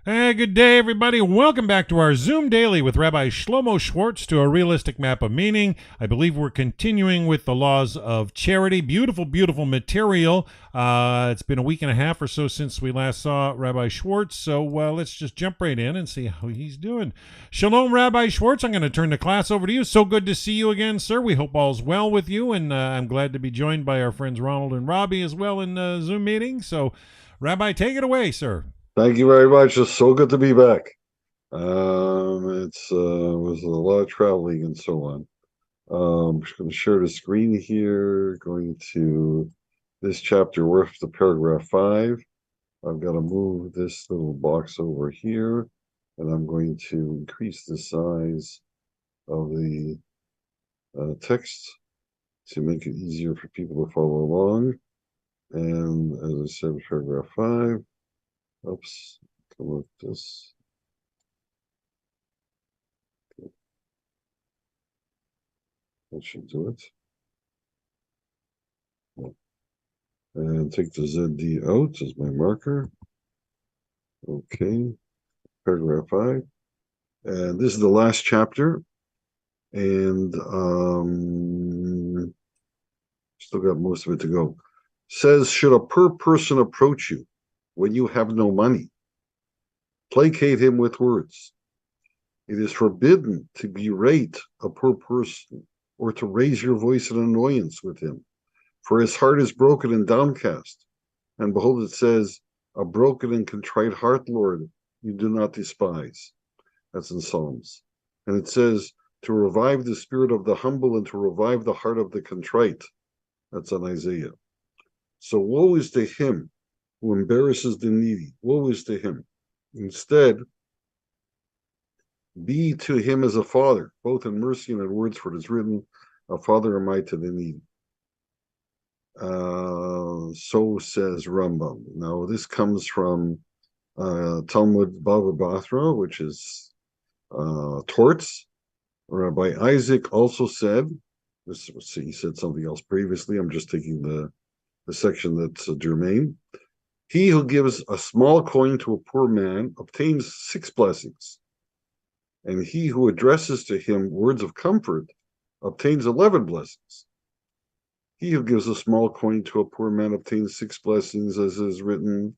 Hey, good day, everybody. Welcome back to our Zoom Daily with Rabbi Shlomo Schwartz to a realistic map of meaning. I believe we're continuing with the laws of charity. Beautiful, beautiful material. It's been a week and a half or so since we last saw Rabbi Schwartz, so let's just jump right in and see how he's doing. Shalom, Rabbi Schwartz. I'm going to turn the class over to you. So good to see you again, sir. We hope all's well with you, and I'm glad to be joined by our friends Ronald and Rabbi as well in the Zoom meeting. So, Rabbi, take it away, sir. Thank you very much. It's so good to be back. It's was a lot of traveling and so on. Just going to share the screen here. Going to this chapter. We're up to paragraph 5. I've got to move this little box over here, and I'm going to increase the size of the text to make it easier for people to follow along. And as I said, paragraph 5. Oops, come with this. That should do it. And take the ZD out as my marker. Okay, paragraph 5. And this is the last chapter. And still got most of it to go. Says, should a poor person approach you when you have no money? Placate him with words. It is forbidden to berate a poor person or to raise your voice in annoyance with him, for his heart is broken and downcast. And behold, it says, a broken and contrite heart, Lord, you do not despise. That's in Psalms. And it says, to revive the spirit of the humble and to revive the heart of the contrite. That's on Isaiah. So woe is to him who embarrasses the needy. Woe is to him. Instead, be to him as a father, both in mercy and in words, for it is written, a father am I to the needy. So says Rambam. Now, this comes from Talmud Bava Batra, which is Torts. Rabbi Isaac also said, he said something else previously. I'm just taking the section that's germane. He who gives a small coin to a poor man obtains 6 blessings. And he who addresses to him words of comfort obtains 11 blessings. He who gives a small coin to a poor man obtains 6 blessings, as is written,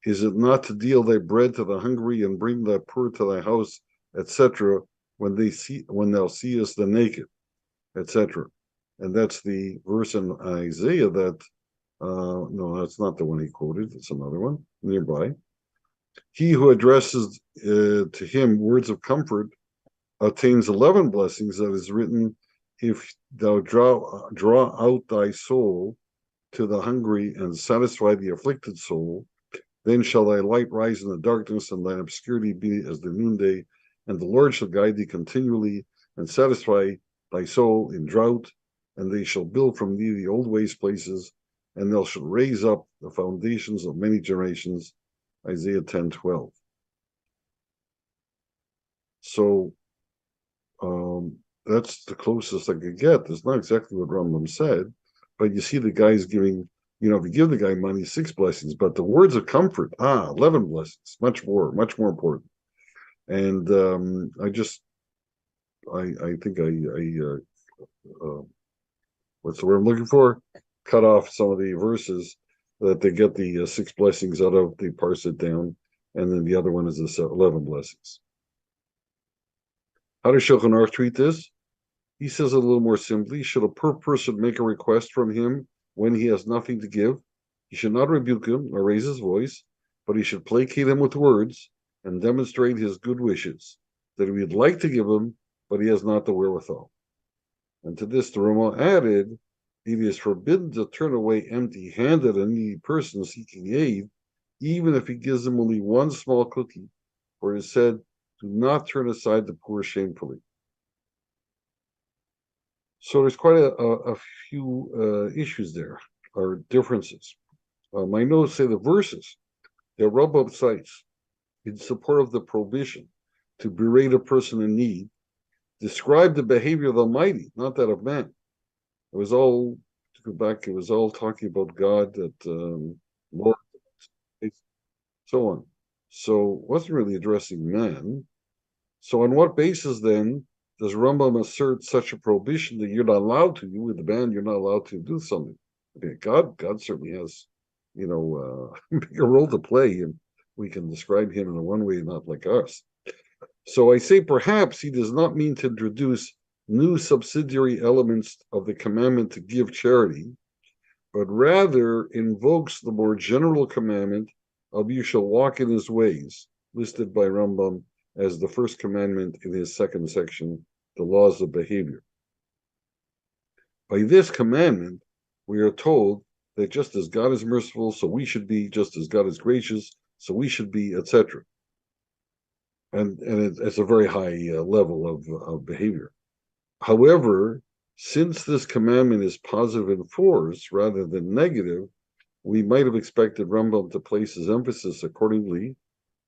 is it not to deal thy bread to the hungry and bring thy poor to thy house, etc., when thou seest the naked, etc. And that's the verse in Isaiah that, no, that's not the one he quoted, it's another one nearby. He who addresses to him words of comfort obtains 11 blessings, that is written, if thou draw out thy soul to the hungry and satisfy the afflicted soul, then shall thy light rise in the darkness and thine obscurity be as the noonday, and the Lord shall guide thee continually and satisfy thy soul in drought, and they shall build from thee the old waste places, and thou shalt raise up the foundations of many generations. Isaiah 10:12. So that's the closest I could get. That's not exactly what Rambam said, but you see the guy's giving, if you give the guy money, 6 blessings, but the words of comfort, 11 blessings, much more important. And I think what's the word I'm looking for? Cut off some of the verses that they get the 6 blessings out of, they parse it down, and then the other one is the 11 blessings. How does Shulchan Aruch treat this? He says it a little more simply, should a poor person make a request from him when he has nothing to give, he should not rebuke him or raise his voice, but he should placate him with words and demonstrate his good wishes, that he would like to give him, but he has not the wherewithal. And to this, the Rama added, it is forbidden to turn away empty-handed a needy person seeking aid, even if he gives him only one small cookie, for it is said, do not turn aside the poor shamefully. So there's quite a few issues there, or differences. My notes say the verses that Rambam cites in support of the prohibition to berate a person in need describe the behavior of the Almighty, not that of man. It was all, to go back, it was all talking about God, that Lord, so on. So wasn't really addressing man. So on what basis then does Rambam assert such a prohibition that you're not allowed to, you with the man, you're not allowed to do something? I mean, God certainly has, a bigger role to play, and we can describe him in a one way, not like us. So I say perhaps he does not mean to introduce new subsidiary elements of the commandment to give charity, but rather invokes the more general commandment of you shall walk in his ways, listed by Rambam as the first commandment in his second section, the laws of behavior. By this commandment, we are told that just as God is merciful, so we should be, just as God is gracious, so we should be, etc. And it's a very high level of behavior. However, since this commandment is positive in force rather than negative, we might have expected Rambam to place his emphasis accordingly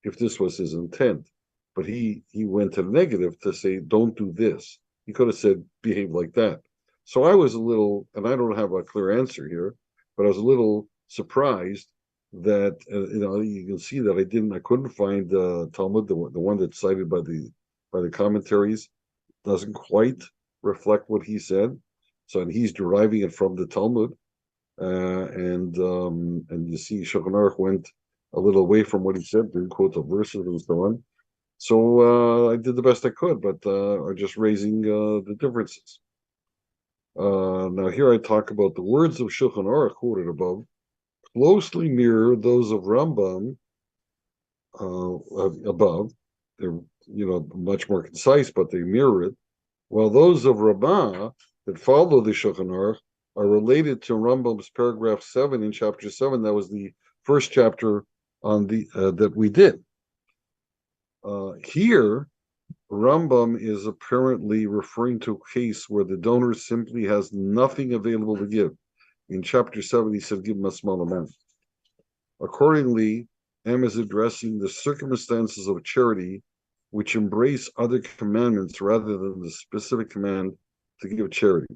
if this was his intent. But he went to the negative to say, don't do this. He could have said, behave like that. So I was a little, and I don't have a clear answer here, but I was a little surprised that, you can see that I couldn't find Talmud, the one that's cited by the commentaries, doesn't quite reflect what he said. So, and he's deriving it from the Talmud. And you see Shulchan Aruch went a little away from what he said, didn't quote the verses and so on. So I did the best I could, but I'm just raising the differences. Now here I talk about the words of Shulchan Aruch quoted above closely mirror those of Rambam above. They're much more concise, but they mirror it. While those of Rabbi that follow the Shulchan Aruch are related to Rambam's paragraph 7 in chapter 7. That was the first chapter on the that we did. Here, Rambam is apparently referring to a case where the donor simply has nothing available to give. In chapter 7, he said, give him a small amount. Accordingly, M is addressing the circumstances of charity which embrace other commandments rather than the specific command to give charity.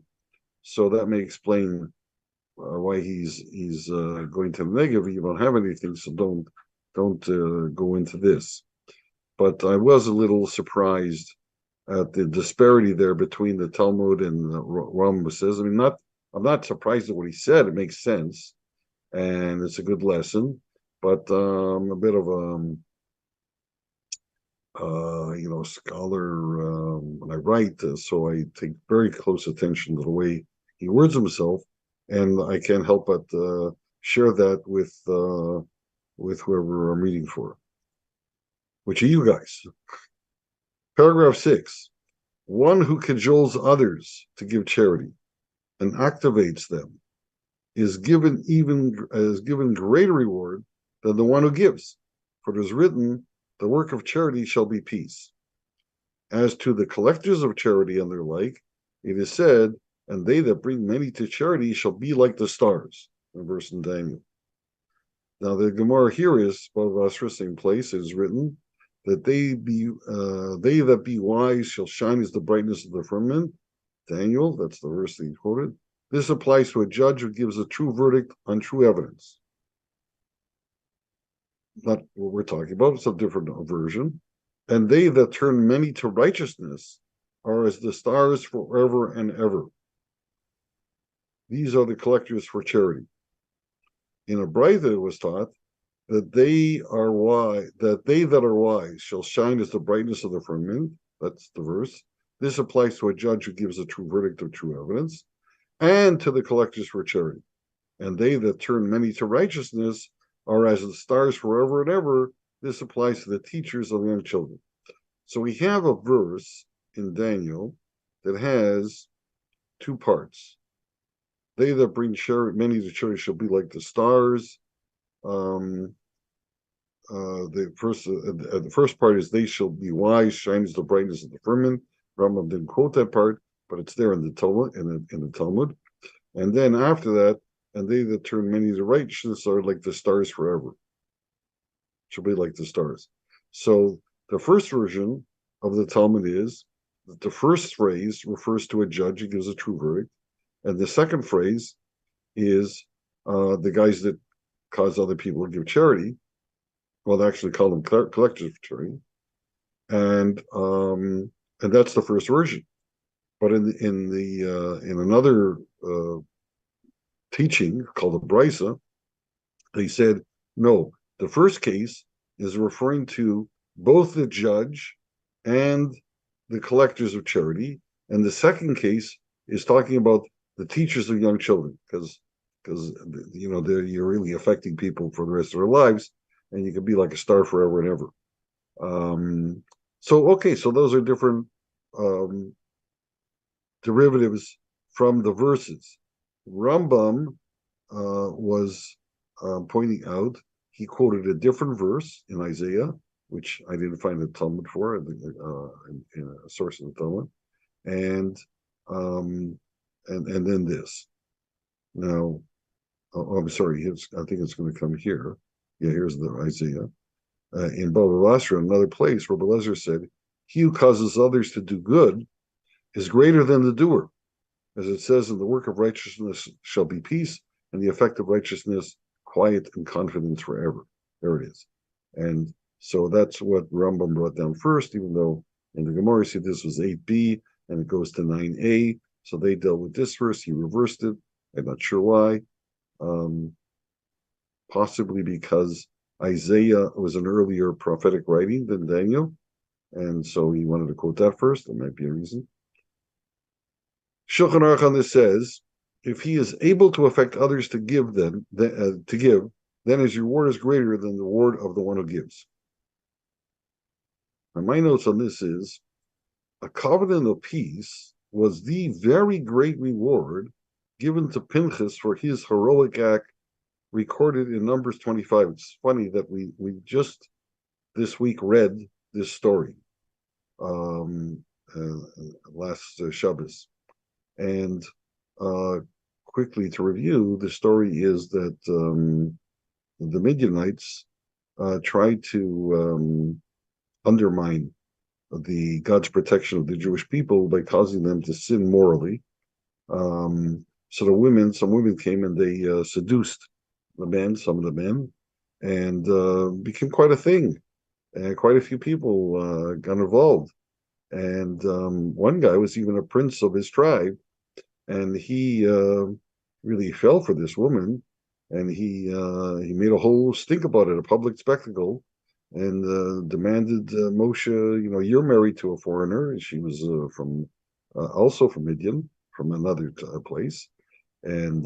So that may explain why he's going to the negative. You don't have anything, so don't go into this. But I was a little surprised at the disparity there between the Talmud and Rambam says. I mean, I'm not surprised at what he said. It makes sense, and it's a good lesson. But I'm a bit of a scholar when I write, so I take very close attention to the way he words himself, and I can't help but share that with whoever I'm reading for, which are you guys. Paragraph 6. One who cajoles others to give charity and activates them is given greater reward than the one who gives, for it is written, the work of charity shall be peace. As to the collectors of charity and their like, it is said, and they that bring many to charity shall be like the stars, a verse in Daniel. Now the Gemara here is, same place, it is written, that they that be wise shall shine as the brightness of the firmament. Daniel, that's the verse that he quoted. This applies to a judge who gives a true verdict on true evidence. Not what we're talking about, it's a different version. And they that turn many to righteousness are as the stars forever and ever. These are the collectors for charity. In a Braita it was taught that they that are wise shall shine as the brightness of the firmament. That's the verse. This applies to a judge who gives a true verdict of true evidence, and to the collectors for charity. And they that turn many to righteousness are as the stars forever and ever. This applies to the teachers of young children. So we have a verse in Daniel that has two parts. They that bring many to charity shall be like the stars. The first part is they shall be wise, shines the brightness of the firmament. Rambam didn't quote that part, but it's there in the Talmud. In the Talmud, and then after that, and they that turn many to righteousness are like the stars forever. Shall be like the stars. So the first version of the Talmud is that the first phrase refers to a judge who gives a true verdict, and the second phrase is the guys that cause other people to give charity. well, they actually call them collectors of charity, and that's the first version. But in another teaching called the Brisa, they said no. The first case is referring to both the judge and the collectors of charity, and the second case is talking about the teachers of young children, because you're really affecting people for the rest of their lives, and you could be like a star forever and ever. So those are different um, derivatives from the verses. Rambam was pointing out, he quoted a different verse in Isaiah, which I didn't find a Talmud for, in a source of the Talmud, and then this. Now, I'm sorry, I think it's going to come here. Yeah, here's the Isaiah. In Baba Basra, another place, Rabbi Lezer said, "He who causes others to do good is greater than the doer. As it says, in the work of righteousness shall be peace, and the effect of righteousness, quiet and confidence forever." There it is. And so that's what Rambam brought down first, even though in the Gemara, see, this was 8b, and it goes to 9a. So they dealt with this verse. He reversed it. I'm not sure why. Possibly because Isaiah was an earlier prophetic writing than Daniel, and so he wanted to quote that first. That might be a reason. Shulchan Aruch on this says, if he is able to affect others to give, then his reward is greater than the reward of the one who gives. And my notes on this is, a covenant of peace was the very great reward given to Pinchas for his heroic act recorded in Numbers 25. It's funny that we just this week read this story last Shabbos. And quickly to review, the story is that the Midianites tried to undermine God's protection of the Jewish people by causing them to sin morally. So some women came and they seduced some of the men, and became quite a thing. And quite a few people got involved. And one guy was even a prince of his tribe, and he really fell for this woman, and he made a whole stink about it, a public spectacle, and demanded Moshe, you're married to a foreigner. She was also from Midian, from another place, and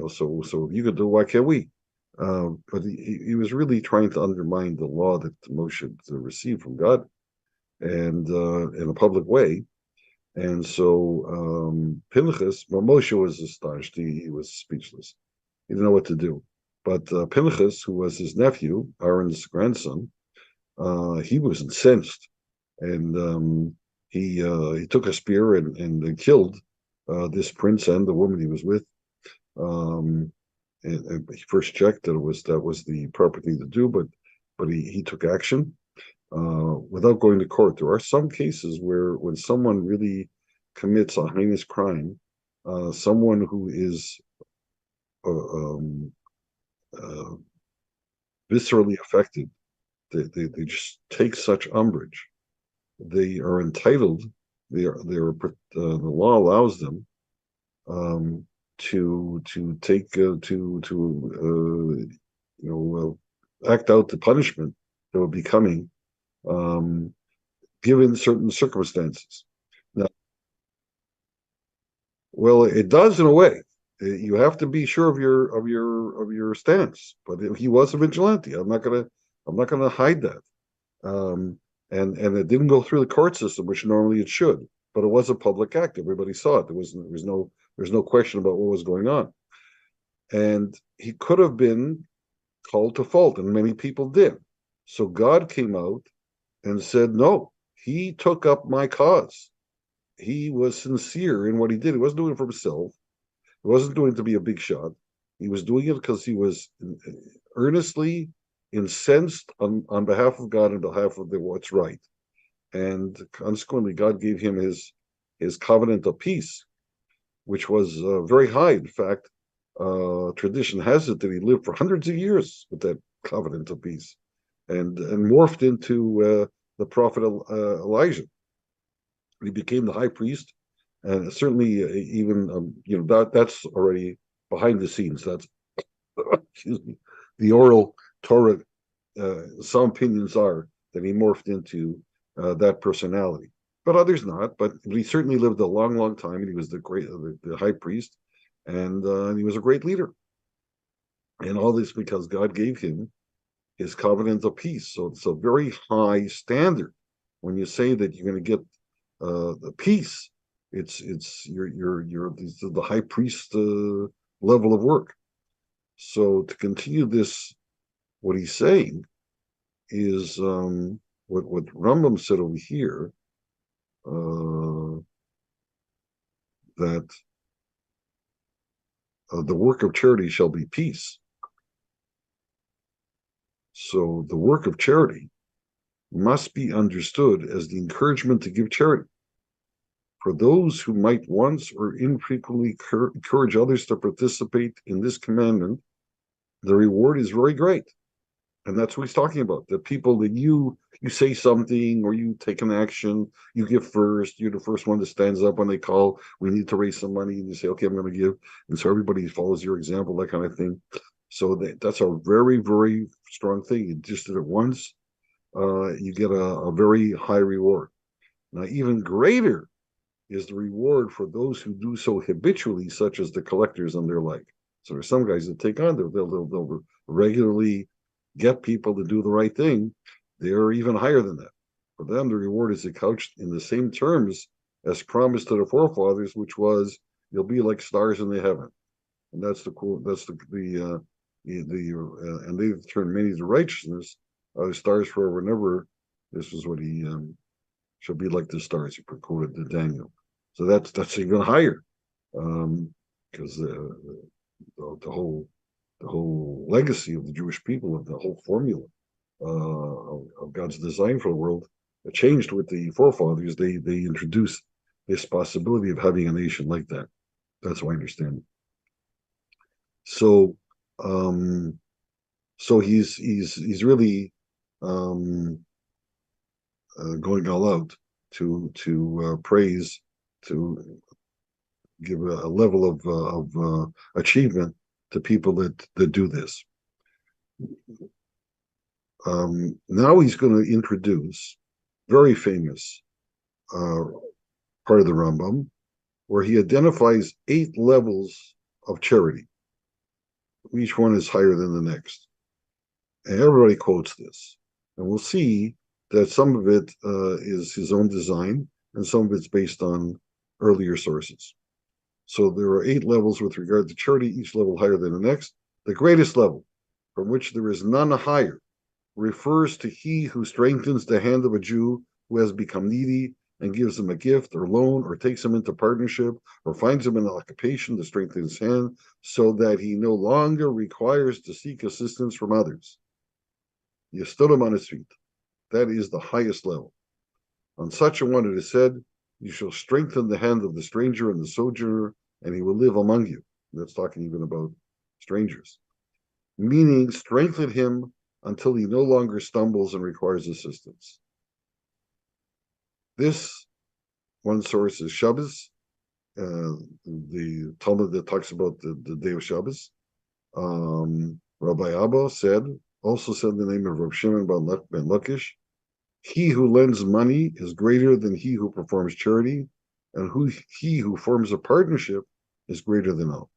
so if you could do, why can't we? But he was really trying to undermine the law that Moshe received from God, and in a public way. And so Pinchas, well, Moshe was astonished. He was speechless. He didn't know what to do. But Pinchas, who was his nephew, Aaron's grandson, he was incensed, and he took a spear and killed this prince and the woman he was with. And he first checked that was the proper thing to do, but he took action without going to court. There are some cases where when someone really commits a heinous crime, someone who is viscerally affected, they just take such umbrage. They are entitled. The law allows them to act out the punishment that would be coming, given certain circumstances. Now, well, it does in a way. You have to be sure of your stance. But if he was a vigilante, I'm not gonna hide that. And it didn't go through the court system, which normally it should. But it was a public act. Everybody saw it. There's no question about what was going on. And he could have been called to fault, and many people did. So God came out and said, no, he took up my cause. He was sincere in what he did. He wasn't doing it for himself. He wasn't doing it to be a big shot. He was doing it because he was earnestly incensed on behalf of God and behalf of what's right. And consequently, God gave him his covenant of peace, which was very high. In fact, tradition has it that he lived for hundreds of years with that covenant of peace, and morphed into the prophet Elijah. He became the high priest, and certainly even that's already behind the scenes. That's excuse me, the oral Torah. Some opinions are that he morphed into that personality, but others not. But he certainly lived a long, long time, and he was the high priest, and he was a great leader. And all this because God gave him his covenant of peace. So it's a very high standard. When you say that you're going to get the peace, it's you're the high priest level of work. So to continue this, what he's saying is what Rambam said over here, that the work of charity shall be peace. So the work of charity must be understood as the encouragement to give charity. For those who might once or infrequently encourage others to participate in this commandment, the reward is very great. And that's what he's talking about. The people that you say something or you take an action, you give first. You're the first one that stands up when they call, we need to raise some money, and you say, okay, I'm going to give. And so everybody follows your example, that kind of thing. So that's a very, very strong thing. You just did it once, you get a very high reward. Now, even greater is the reward for those who do so habitually, such as the collectors and their like. So there's some guys that take on, they'll regularly get people to do the right thing. They're even higher than that. For them, the reward is couched in the same terms as promised to the forefathers, which was, you'll be like stars in the heaven. And that's and they've turned many to righteousness, stars forever and ever. This is what he shall be like the stars. He quoted to Daniel. So that's even higher, because the whole legacy of the Jewish people, of the whole formula of God's design for the world, changed with the forefathers. They introduced this possibility of having a nation like that. That's what I understand. So he's really going all out to praise, to give a level of achievement to people that do this. Now he's going to introduce very famous part of the Rambam, where he identifies 8 levels of charity. Each one is higher than the next. And everybody quotes this. And we'll see that some of it is his own design, and some of it's based on earlier sources. So there are 8 levels with regard to charity, each level higher than the next. The greatest level, from which there is none higher, refers to he who strengthens the hand of a Jew who has become needy and gives him a gift or loan, or takes him into partnership, or finds him an occupation to strengthen his hand, so that he no longer requires to seek assistance from others. You stood him on his feet. That is the highest level. On such a one it is said, you shall strengthen the hand of the stranger and the sojourner, and he will live among you. That's talking even about strangers. Meaning, strengthen him until he no longer stumbles and requires assistance. This one source is Shabbos, the Talmud that talks about the day of Shabbos. Rabbi Abba also said the name of Rav Shimon ben Lakish, he who lends money is greater than he who performs charity, and he who forms a partnership is greater than all.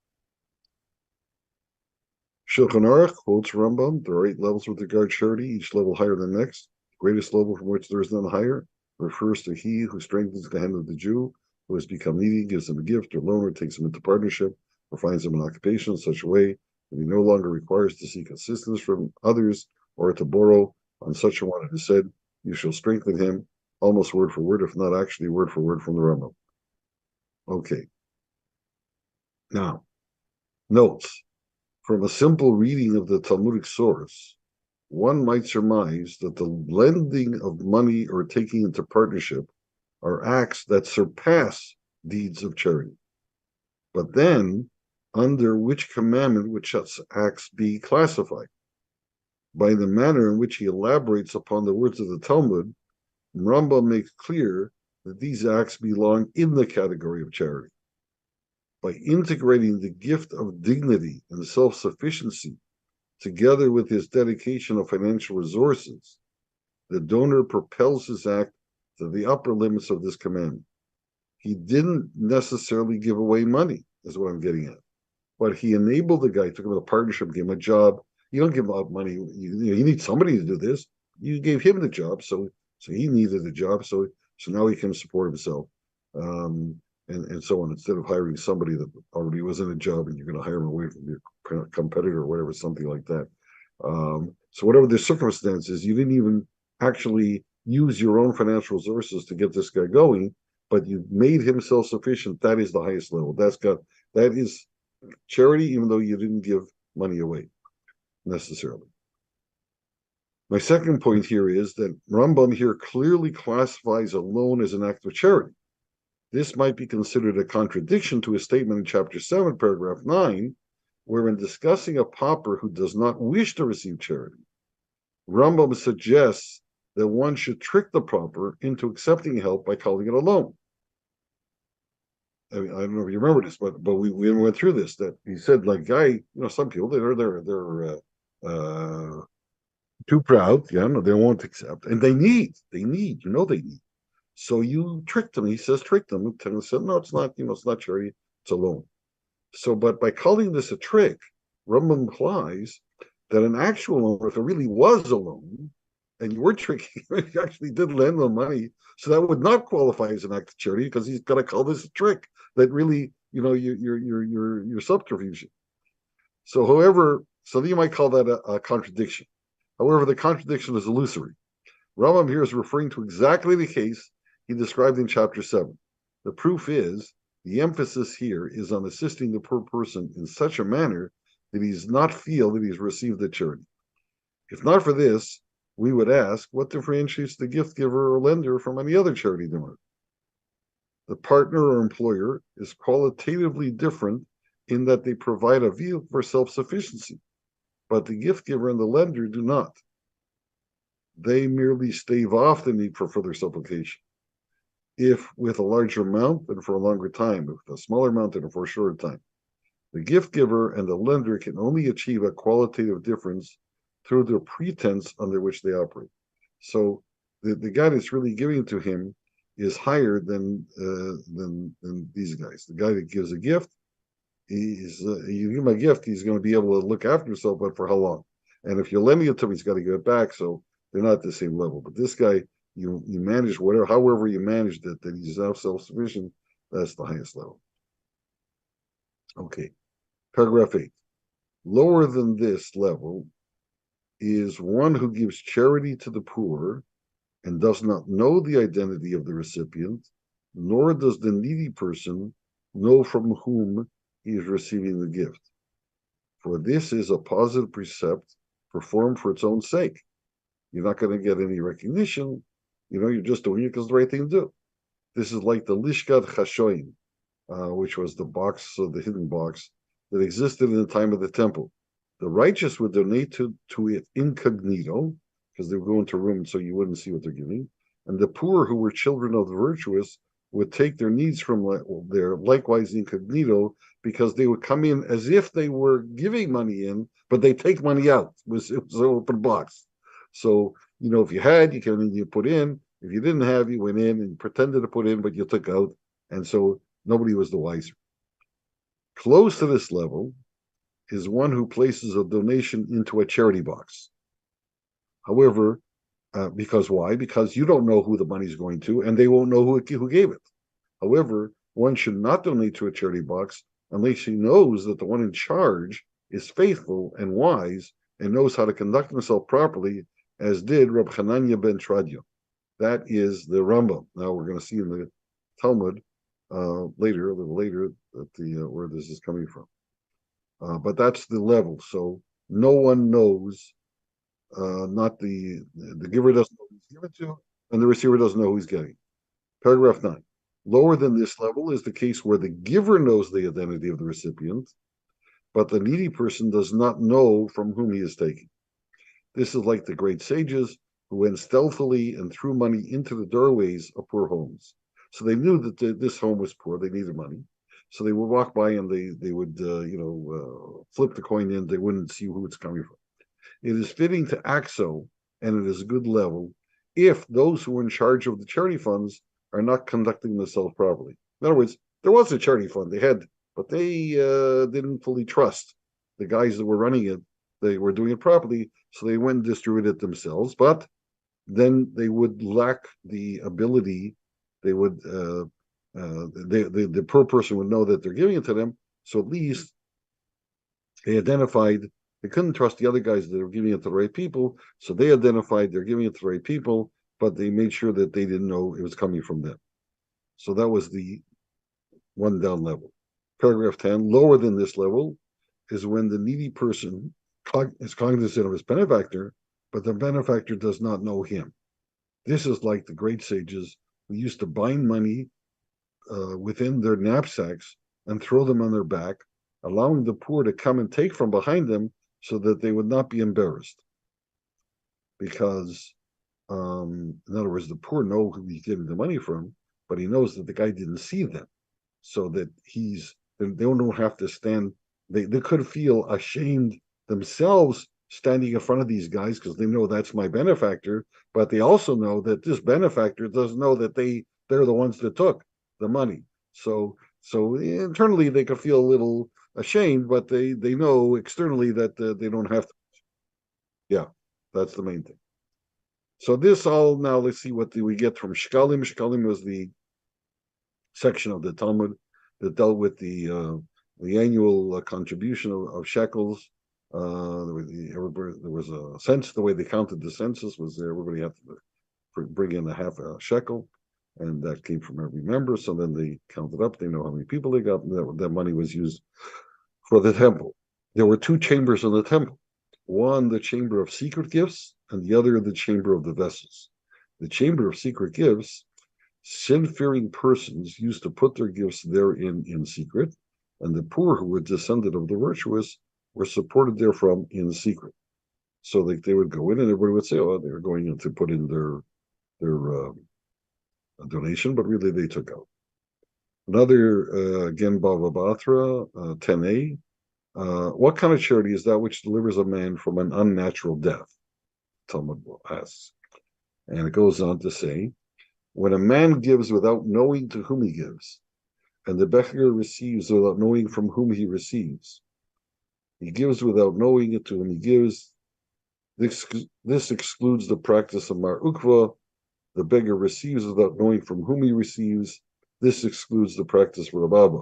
Shulchan Aruch quotes Rambam, there are 8 levels with regard to charity, each level higher than the next. The greatest level from which there is none higher refers to he who strengthens the hand of the Jew who has become needy, gives him a gift or loan, or takes him into partnership, or finds him an occupation in such a way that he no longer requires to seek assistance from others or to borrow. On such a one it is said, you shall strengthen him, almost word for word, if not actually word for word from the Rambam. Okay. Now, notes. From a simple reading of the Talmudic source, one might surmise that the lending of money or taking into partnership are acts that surpass deeds of charity. But then under which commandment would such acts be classified. By the manner in which he elaborates upon the words of the Talmud, Rambam makes clear that these acts belong in the category of charity. By integrating the gift of dignity and self-sufficiency together with his dedication of financial resources, the donor propels his act to the upper limits of this commandment. He didn't necessarily give away money, is what I'm getting at. But he enabled the guy, took him to a partnership, gave him a job. You don't give out money. You need somebody to do this. You gave him the job, so he needed a job, so now he can support himself, and so on. Instead of hiring somebody that already was in a job and you're going to hire him away from your competitor or whatever, something like that. So whatever the circumstances, you didn't even actually use your own financial resources to get this guy going, but you made him self-sufficient. That is the highest level. That is charity, even though you didn't give money away necessarily. My second point here is that Rambam here clearly classifies a loan as an act of charity. This might be considered a contradiction to his statement in chapter 7, paragraph 9, where in discussing a pauper who does not wish to receive charity, Rambam suggests that one should trick the pauper into accepting help by calling it a loan. I mean, I don't know if you remember this, but we went through this. That he said, like, some people they're too proud, they won't accept, and they need. So you trick them. He says, trick them. And said, no, it's not. It's not charity. It's a loan. So, but by calling this a trick, Rambam implies that an actual loan, if it really was a loan, and you were tricking, you actually did lend them money, so that would not qualify as an act of charity because he's got to call this a trick. That really, your subterfuge. So, so you might call that a contradiction. However, the contradiction is illusory. Rambam here is referring to exactly the case he described in chapter 7. The proof is, the emphasis here is on assisting the poor person in such a manner that he does not feel that he's received the charity. If not for this, we would ask, what differentiates the gift giver or lender from any other charity donor? The partner or employer is qualitatively different in that they provide a vehicle for self-sufficiency, but the gift giver and the lender do not. They merely stave off the need for further supplication. If with a larger amount, then for a longer time. If with a smaller amount, then for a shorter time. The gift giver and the lender can only achieve a qualitative difference through the pretense under which they operate. So the guy that's really giving to him is higher than these guys. The guy that gives a gift, you give him a gift, he's going to be able to look after himself, but for how long? And if you're lending it to him, he's got to give it back. So they're not at the same level. But this guy, you manage however you managed it, that he's now self-sufficient, that's the highest level. Okay, paragraph 8. Lower than this level is one who gives charity to the poor and does not know the identity of the recipient, nor does the needy person know from whom he is receiving the gift. For this is a positive precept performed for its own sake. You're not going to get any recognition. You're just doing it because it's the right thing to do. This is like the Lishkat Chashoim, which was the box, the hidden box, that existed in the time of the temple. The righteous would donate to it incognito, because they would go into a room so you wouldn't see what they're giving. And the poor, who were children of the virtuous, would take their needs from there, likewise incognito, because they would come in as if they were giving money in, but they take money out. It was an open box. So, if you had, you put in. If you didn't have, you went in and pretended to put in, but you took out. And so nobody was the wiser. Close to this level is one who places a donation into a charity box. However, because why? Because you don't know who the money is going to, and they won't know who gave it. However, one should not donate to a charity box unless he knows that the one in charge is faithful and wise and knows how to conduct himself properly, as did Reb Hananya ben Tradio. That is the Rambam. Now we're going to see in the Talmud a little later, that where this is coming from. But that's the level. So no one knows. Not the giver doesn't know who he's given to, and the receiver doesn't know who he's getting. Paragraph 9. Lower than this level is the case where the giver knows the identity of the recipient, but the needy person does not know from whom he is taking. This is like the great sages who went stealthily and threw money into the doorways of poor homes. So they knew that this home was poor; they needed money. So they would walk by and they would flip the coin in. They wouldn't see who it's coming from. It is fitting to act so, and it is a good level, if those who are in charge of the charity funds are not conducting themselves properly. In other words, there was a charity fund they had, but they didn't fully trust the guys that were running it. They were doing it properly, so they went and distributed it themselves. But then they would lack the ability. They would the poor person would know that they're giving it to them. So at least they identified. They couldn't trust the other guys that were giving it to the right people, so they identified they're giving it to the right people, but they made sure that they didn't know it was coming from them. So that was the one down level. Paragraph 10, lower than this level is when the needy person is cognizant of his benefactor, but the benefactor does not know him. This is like the great sages who used to bind money within their knapsacks and throw them on their back, allowing the poor to come and take from behind them so that they would not be embarrassed. Because, in other words, the poor know who he's getting the money from, but he knows that the guy didn't see them. So that they don't have to stand, they could feel ashamed themselves standing in front of these guys because they know that's my benefactor, but they also know that this benefactor doesn't know that they're the ones that took the money. So internally they could feel a little ashamed, but they know externally that they don't have to. Yeah, that's the main thing. So this all, now let's see what we get from Shkalim. Shkalim was the section of the Talmud that dealt with the annual contribution of shekels. There was a sense. The way they counted the census was everybody had to bring in a half a shekel, and that came from every member. So then they counted up. They know how many people they got, and that money was used for the temple. There were two chambers in the temple. One, the chamber of secret gifts, and the other, the chamber of the vessels. The chamber of secret gifts, sin-fearing persons used to put their gifts therein in secret, and the poor who were descended of the virtuous were supported therefrom in secret. So they would go in, and everybody would say, "Oh, they were going in to put in their donation," but really they took out. Another again, Bava Batra 10a. What kind of charity is that which delivers a man from an unnatural death? Talmud asks, and it goes on to say, when a man gives without knowing to whom he gives, and the beggar receives without knowing from whom he receives, he gives without knowing it to whom he gives. This excludes the practice of Mar Ukva. The beggar receives without knowing from whom he receives. This excludes the practice of Rabbi.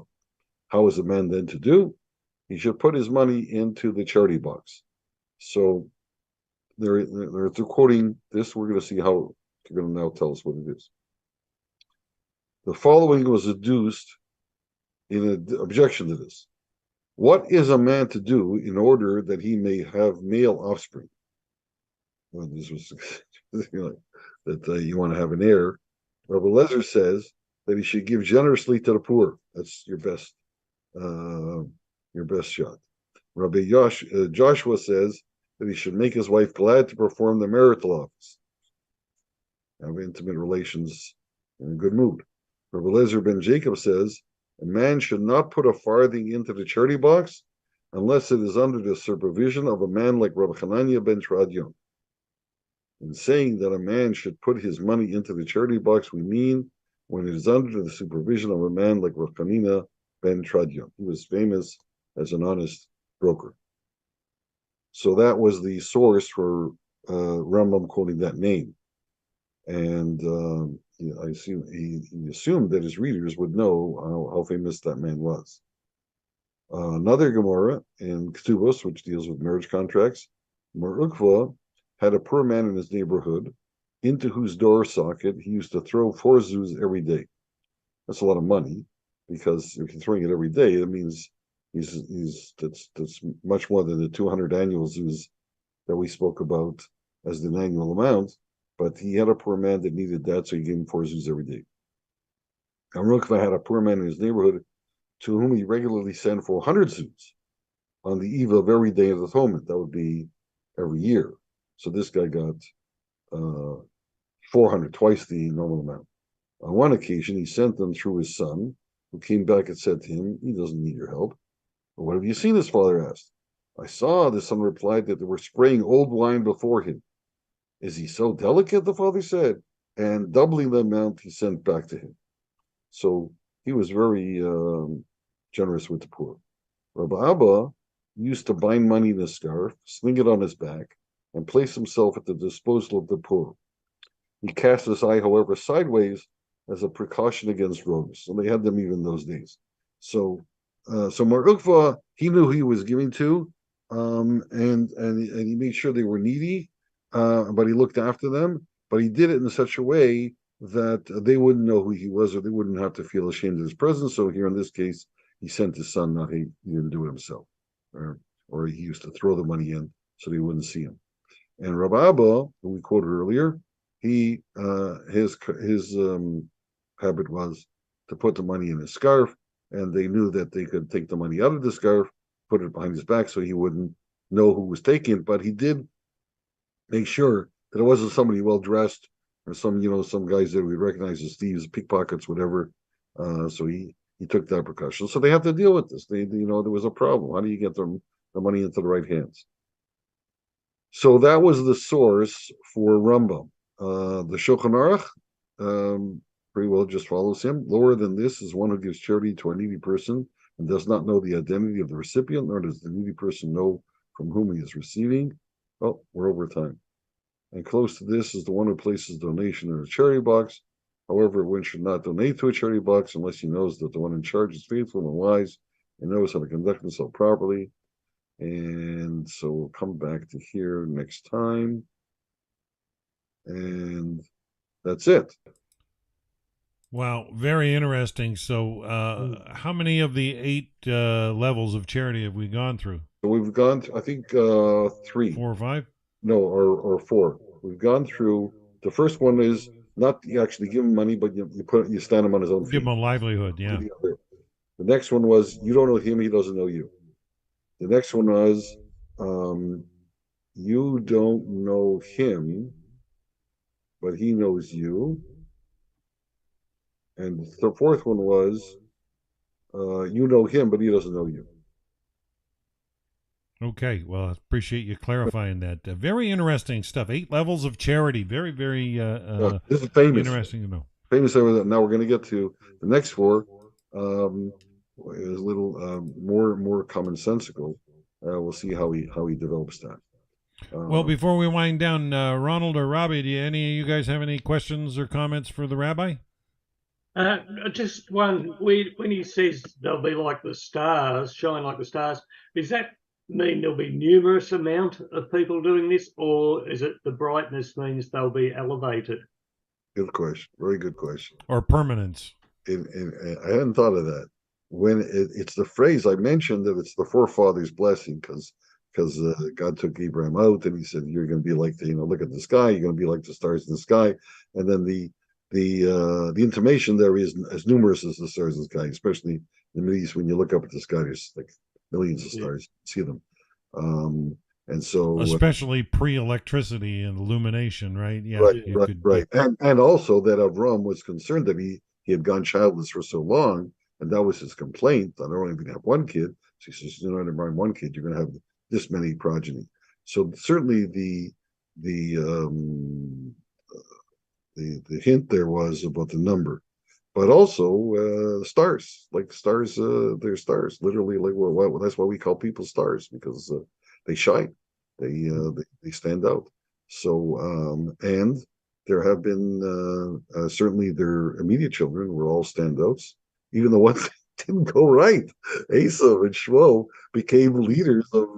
How is a man then to do? He should put his money into the charity box. So they're quoting this. We're going to see how they're going to now tell us what it is. The following was adduced in an objection to this. What is a man to do in order that he may have male offspring? Well, this was that you want to have an heir. Rabbi Lezer says that he should give generously to the poor. That's your best shot. Rabbi Joshua says that he should make his wife glad to perform the marital office, have intimate relations in a good mood. Rabbi Lezer ben Jacob says a man should not put a farthing into the charity box unless it is under the supervision of a man like Rabbi Hanania ben Tradion. In saying that a man should put his money into the charity box, we mean when it is under the supervision of a man like Rabbi Hanina ben Tradion. He was famous as an honest broker. So that was the source for Rambam quoting that name. And I assume he assumed that his readers would know how famous that man was. Another Gemara in Ketubos, which deals with marriage contracts, Mar Ukva had a poor man in his neighborhood, into whose door socket he used to throw 4 zuz every day. That's a lot of money, because if you're throwing it every day, that means that's much more than the 200 annual zuz that we spoke about as the annual amount. But he had a poor man that needed that, so he gave him 4 zuz every day. Amrukva had a poor man in his neighborhood to whom he regularly sent 400 zuz. on the eve of every day of atonement. That would be every year. So this guy got 400, twice the normal amount. On one occasion, he sent them through his son, who came back and said to him, he doesn't need your help. But what have you seen? His father asked. I saw, the son replied, that they were spraying old wine before him. Is he so delicate? The father said, and doubling the amount he sent back to him. So he was very generous with the poor. Rabbi Abba used to bind money in a scarf, sling it on his back, and place himself at the disposal of the poor. He cast his eye, however, sideways as a precaution against rogues. So they had them even those days. So Mar Ukva, he knew who he was giving to, and he made sure they were needy, but he looked after them. But he did it in such a way that they wouldn't know who he was, or they wouldn't have to feel ashamed of his presence. So here in this case, he sent his son. Not he didn't do it himself, or he used to throw the money in so they wouldn't see him. And Rabbi Abba, who we quoted earlier, he his habit was to put the money in his scarf, and they knew that they could take the money out of the scarf, put it behind his back, so he wouldn't know who was taking it. But he did make sure that it wasn't somebody well dressed or some guys that we recognize as thieves, pickpockets, whatever. So he took that precaution. So they have to deal with this. There was a problem. How do you get the money into the right hands? So that was the source for Rambam. The Shulchan Aruch pretty well just follows him. Lower than this is one who gives charity to a needy person and does not know the identity of the recipient, nor does the needy person know from whom he is receiving. Oh, we're over time. And close to this is the one who places donation in a charity box. However, one should not donate to a charity box unless he knows that the one in charge is faithful and wise and knows how to conduct himself properly. And so we'll come back to here next time. And that's it. Wow, very interesting. So how many of the 8 levels of charity have we gone through? So we've gone through, I think 3. 4 or 5? No, or 4. We've gone through, the first one is not you actually give him money, but you stand him on his own feet. Give him a livelihood, yeah. The next one was you don't know him, he doesn't know you. The next one was you don't know him, but he knows you. And the fourth one was you know him, but he doesn't know you. Okay, well, I appreciate you clarifying that. Very interesting stuff. 8 levels of charity. Very, very this is famous. Interesting to know. Famous. Now we're going to get to the next 4. Is a little more commonsensical. We'll see how he develops that. Well, before we wind down, Ronald or Rabbi, do any of you guys have any questions or comments for the rabbi? Just one. When he says they'll be like the stars, shine like the stars, does that mean there'll be numerous amount of people doing this, or is it the brightness means they'll be elevated? Good question. Very good question. Or permanence. I hadn't thought of that. When it's the phrase I mentioned that it's the forefathers' blessing because God took Abraham out and he said you're going to be like look at the sky, you're going to be like the stars in the sky, and then the intimation there is as numerous as the stars in the sky, especially in the Middle East. When you look up at the sky, there's like millions of stars. You see them, and so especially pre-electricity and illumination, right? Yeah, right. And also that Avram was concerned that he had gone childless for so long, and that was his complaint. I don't only going to have one kid. So he says, never mind one kid, you're going to have this many progeny. So certainly the hint there was about the number, but also stars. Like stars, they're stars. Literally, like that's why we call people stars, because they shine, they stand out. So and there have been certainly their immediate children were all standouts, even the ones that didn't go right. Esav and Shlomo became leaders of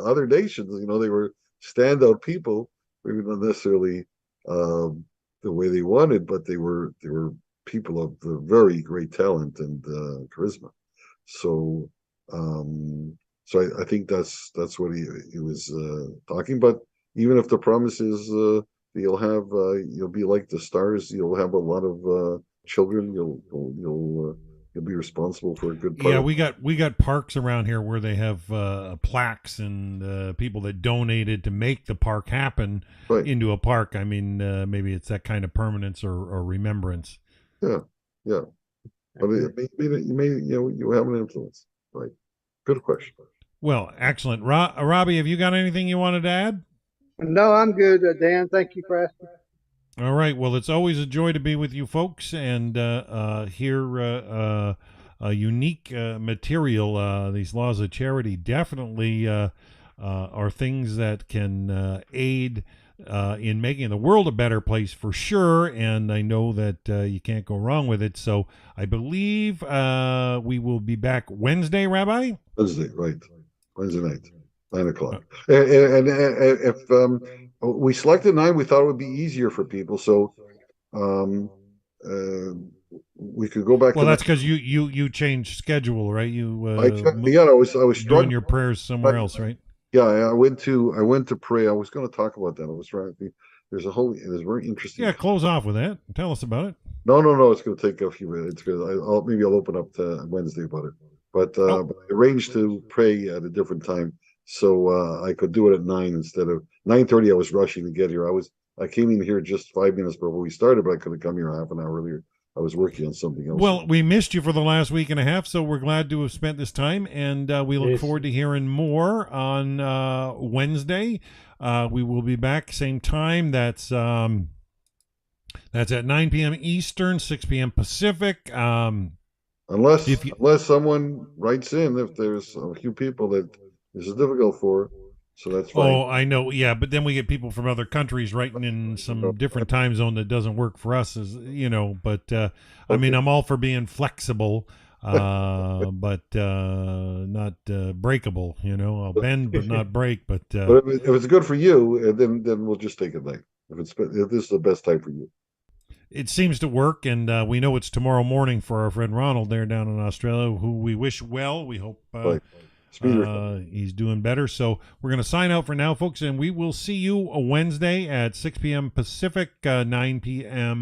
other nations. They were standout people, maybe not necessarily the way they wanted, but they were people of very great talent and charisma. So I think that's what he was talking. But even if the promise is you'll be like the stars, you'll have a lot of children, you'll you'll be responsible for a good park. Yeah, we got parks around here where they have plaques and people that donated to make the park happen Right. into a park. I mean, maybe it's that kind of permanence or remembrance. Yeah, yeah. But you have an influence. Right. Good question. Well, excellent. Robbie, have you got anything you wanted to add? No, I'm good, Dan. Thank you for asking. All right. Well, it's always a joy to be with you folks and hear a unique material. These laws of charity definitely are things that can aid in making the world a better place for sure. And I know that you can't go wrong with it. So I believe we will be back Wednesday, Rabbi? Wednesday, right. Wednesday night, 9 o'clock. And if we selected 9, we thought it would be easier for people. So we could go back. Well, that's because you changed schedule, right? You I was doing struggling your prayers somewhere else, right? Yeah, I went to pray. I was going to talk about that. I was trying to. There's very interesting. Yeah, close off with that. Tell us about it. No. It's going to take a few minutes because maybe I'll open up to Wednesday about it. But I arranged to pray at a different time, so I could do it at 9 instead of 9:30. I was rushing to get here. I came in here just 5 minutes before we started, but I could have come here half an hour earlier. I was working on something else. Well, we missed you for the last week and a half, so we're glad to have spent this time, and we look forward to hearing more on Wednesday. We will be back same time. That's at 9 p.m. Eastern, 6 p.m. Pacific. Unless someone writes in, if there's a few people that this is difficult for, so that's fine. Oh, I know. Yeah, but then we get people from other countries writing in some different time zone that doesn't work for us, But I mean, I'm all for being flexible, but not breakable. I'll bend but not break. But if it's good for you, then we'll just take it late. If this is the best time for you. It seems to work, and we know it's tomorrow morning for our friend Ronald there down in Australia, who we wish well. We hope he's doing better. So we're going to sign out for now, folks, and we will see you Wednesday at 6 p.m. Pacific, 9 p.m.